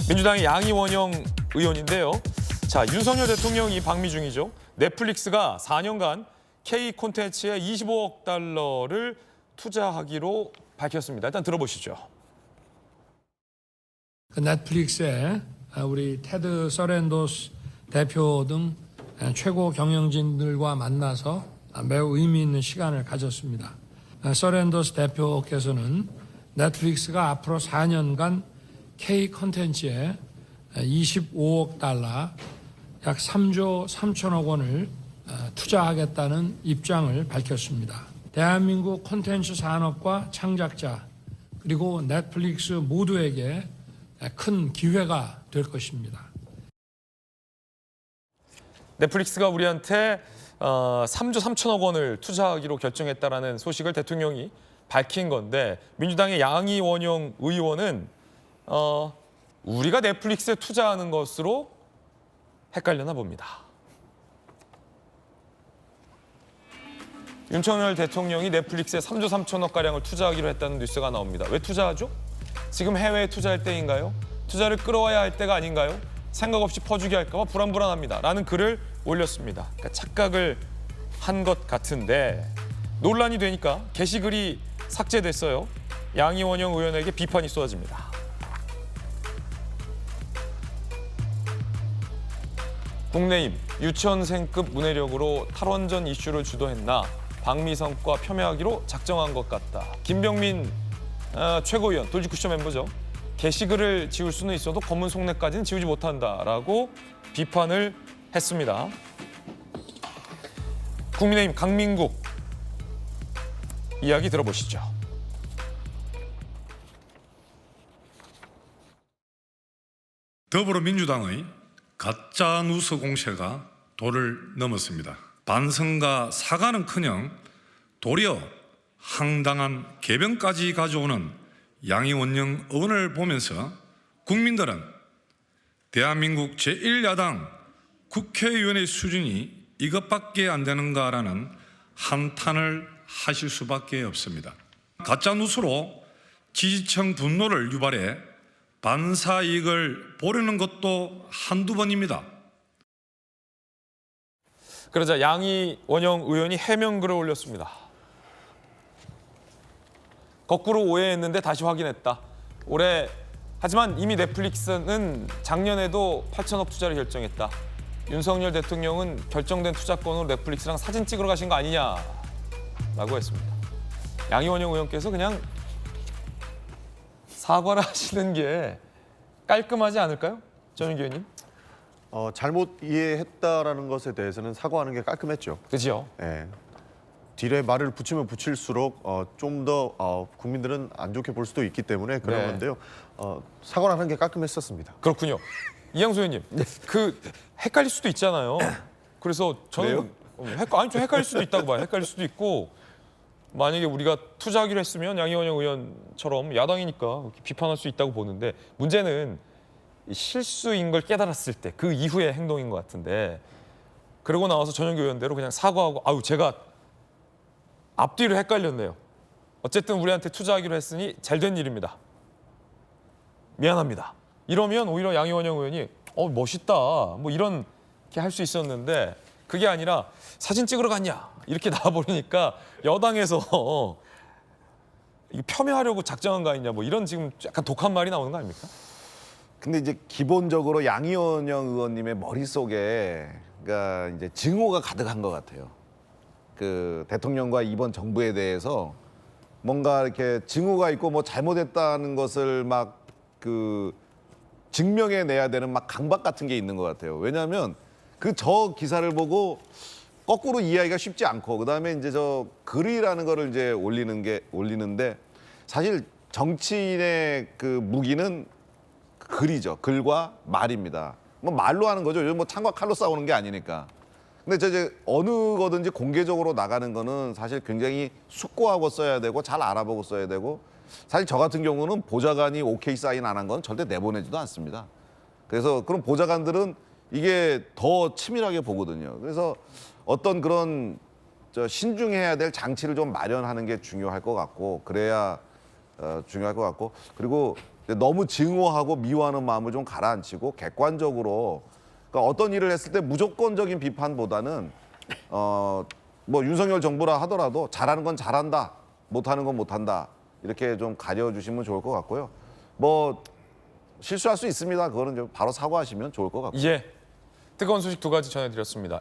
민주당의 양이원영 의원인데요. 자, 윤석열 대통령이 방미 중이죠. 넷플릭스가 4년간 K 콘텐츠에 25억 달러를 투자하기로 밝혔습니다. 일단 들어보시죠. 넷플릭스에 우리 테드 서렌도스 대표 등 최고 경영진들과 만나서 매우 의미 있는 시간을 가졌습니다. 서렌도스 대표께서는 넷플릭스가 앞으로 4년간 K 콘텐츠에 25억 달러, 약 3조 3천억 원을 투자하겠다는 입장을 밝혔습니다. 대한민국 콘텐츠 산업과 창작자 그리고 넷플릭스 모두에게 큰 기회가 될 것입니다. 넷플릭스가 우리한테 3조 3천억 원을 투자하기로 결정했다라는 소식을 대통령이 밝힌 건데 민주당의 양이원영 의원은 우리가 넷플릭스에 투자하는 것으로 헷갈려나 봅니다. 윤석열 대통령이 넷플릭스에 3조 3천억가량을 투자하기로 했다는 뉴스가 나옵니다. 왜 투자하죠? 지금 해외에 투자할 때인가요? 투자를 끌어와야 할 때가 아닌가요? 생각 없이 퍼주기 할까 봐 불안불안합니다. 라는 글을 올렸습니다. 그러니까 착각을 한 것 같은데 논란이 되니까 게시글이 삭제됐어요. 양이원영 의원에게 비판이 쏟아집니다. 국내임, 유치원생급 문해력으로 탈원전 이슈를 주도했나 방미 성과 폄훼하기로 작정한 것 같다. 김병민 최고위원, 돌직쿠션 멤버죠. 게시글을 지울 수는 있어도 검은 속내까지는 지우지 못한다라고 비판을 했습니다. 국민의힘 강민국 이야기 들어보시죠. 더불어민주당의 가짜 뉴스 공세가 도를 넘었습니다. 반성과 사과는커녕 도리어 황당한 개변까지 가져오는 양이원영 의원을 보면서 국민들은 대한민국 제1야당 국회의원의 수준이 이것밖에 안 되는가라는 한탄을 하실 수밖에 없습니다. 가짜 뉴스로 지지층 분노를 유발해 반사 이익을 보려는 것도 한두 번입니다. 그러자 양이원영 의원이 해명글을 올렸습니다. 거꾸로 오해했는데 다시 확인했다. 하지만 이미 넷플릭스는 작년에도 8천억 투자를 결정했다. 윤석열 대통령은 결정된 투자권으로 넷플릭스랑 사진 찍으러 가신 거 아니냐라고 했습니다. 양이원영 의원께서 그냥 사과를 하시는 게 깔끔하지 않을까요? 전윤기 의원님? 잘못 이해했다라는 것에 대해서는 사과하는 게 깔끔했죠. 그죠? 예. 뒤에 말을 붙이면 붙일수록 좀 더 국민들은 안 좋게 볼 수도 있기 때문에 그런 네. 건데요. 사과를 하는 게 깔끔했었습니다. 그렇군요. 이양수 의원님, 헷갈릴 수도 있잖아요. 그래서 저는 좀 헷갈릴 수도 있다고 봐요. 헷갈릴 수도 있고 만약에 우리가 투자하기로 했으면 양이원영 의원처럼 야당이니까 비판할 수 있다고 보는데 문제는 실수인 걸 깨달았을 때 그 이후의 행동인 것 같은데 그러고 나와서 전용기 의원대로 그냥 사과하고 제가 앞뒤를 헷갈렸네요. 어쨌든 우리한테 투자하기로 했으니 잘된 일입니다. 미안합니다. 이러면 오히려 양이원영 의원이 멋있다 뭐 이렇게 할 수 있었는데 그게 아니라 사진 찍으러 갔냐 이렇게 나와버리니까 여당에서 이거 폄훼하려고 작정한 거 아니냐 뭐 이런 지금 약간 독한 말이 나오는 거 아닙니까? 근데 이제 기본적으로 양이원영 의원님의 머릿속에 그러니까 이제 증오가 가득한 것 같아요. 그 대통령과 이번 정부에 대해서 뭔가 이렇게 증오가 있고 뭐 잘못했다는 것을 막 증명해내야 되는 막 강박 같은 게 있는 것 같아요. 왜냐하면 저 기사를 보고 거꾸로 이해하기가 쉽지 않고 그다음에 이제 저 글이라는 거를 이제 올리는데 사실 정치인의 그 무기는 글이죠. 글과 말입니다. 뭐 말로 하는 거죠. 요즘 뭐 창과 칼로 싸우는 게 아니니까. 근데 이제 어느 거든지 공개적으로 나가는 거는 사실 굉장히 숙고하고 써야 되고 잘 알아보고 써야 되고 사실 저 같은 경우는 보좌관이 오케이 사인 안 한 건 절대 내보내지도 않습니다. 그래서 그런 보좌관들은 이게 더 치밀하게 보거든요. 그래서 어떤 그런 신중해야 될 장치를 좀 마련하는 게 중요할 것 같고 그래야 중요할 것 같고 그리고 너무 증오하고 미워하는 마음을 좀 가라앉히고 객관적으로 그러니까 어떤 일을 했을 때 무조건적인 비판보다는 뭐 윤석열 정부라 하더라도 잘하는 건 잘한다, 못하는 건 못한다 이렇게 좀 가려주시면 좋을 것 같고요. 뭐 실수할 수 있습니다. 그거는 좀 바로 사과하시면 좋을 것 같고요. 예. 뜨거운 소식 두 가지 전해드렸습니다.